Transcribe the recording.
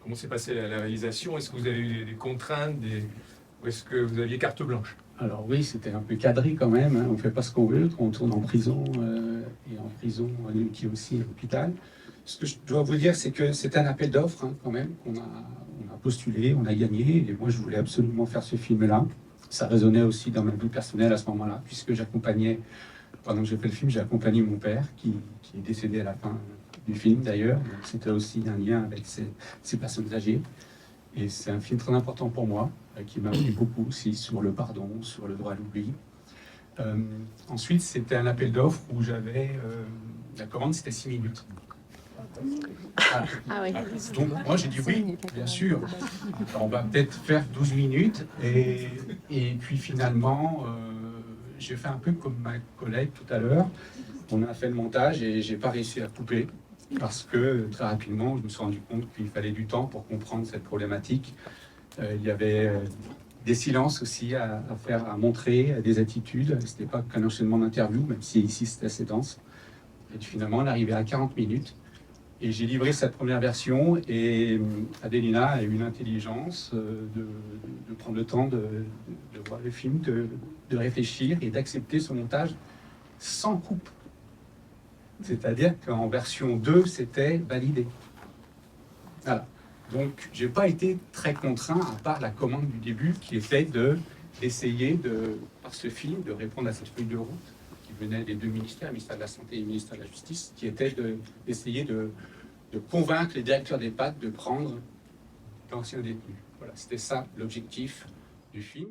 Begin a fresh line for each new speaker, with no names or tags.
comment s'est passée la réalisation? Est-ce que vous avez eu des contraintes, ou est-ce que vous aviez carte blanche?
Alors oui, c'était un peu cadré quand même, hein. On ne fait pas ce qu'on veut, on tourne en prison, et en prison qui est aussi un hôpital. Ce que je dois vous dire, c'est que c'est un appel d'offres, hein, quand même, on a postulé, on a gagné, et moi je voulais absolument faire ce film-là. Ça résonnait aussi dans ma vie personnelle à ce moment-là, puisque j'accompagnais, pendant que j'ai fait le film, j'ai accompagné mon père, qui est décédé à la fin du film d'ailleurs. Donc c'était aussi un lien avec ces personnes âgées. Et c'est un film très important pour moi, qui m'a appris beaucoup aussi sur le pardon, sur le droit à l'oubli. Ensuite, c'était un appel d'offres où j'avais... la commande, c'était 6 minutes.
Ah oui.
Donc moi, j'ai dit oui, bien sûr. Alors, on va peut-être faire 12 minutes. Et puis finalement, j'ai fait un peu comme ma collègue tout à l'heure. On a fait le montage et j'ai pas réussi à couper. Parce que très rapidement, je me suis rendu compte qu'il fallait du temps pour comprendre cette problématique. Il y avait des silences aussi à faire, à montrer, des attitudes. C'était pas qu'un enchaînement d'interviews, même si ici c'était assez dense. Et puis finalement, on arrivait à 40 minutes. Et j'ai livré cette première version. Et Adelina a eu une intelligence de prendre le temps de voir le film, de réfléchir et d'accepter ce montage sans coupe. C'est-à-dire qu'en version 2, c'était validé. Voilà. Donc, je n'ai pas été très contraint, à part la commande du début, qui était d'essayer, par ce film, de répondre à cette feuille de route qui venait des deux ministères, le ministère de la Santé et le ministère de la Justice, qui était d'essayer de convaincre les directeurs d'EHPAD de prendre d'anciens détenus. Voilà, c'était ça l'objectif du film.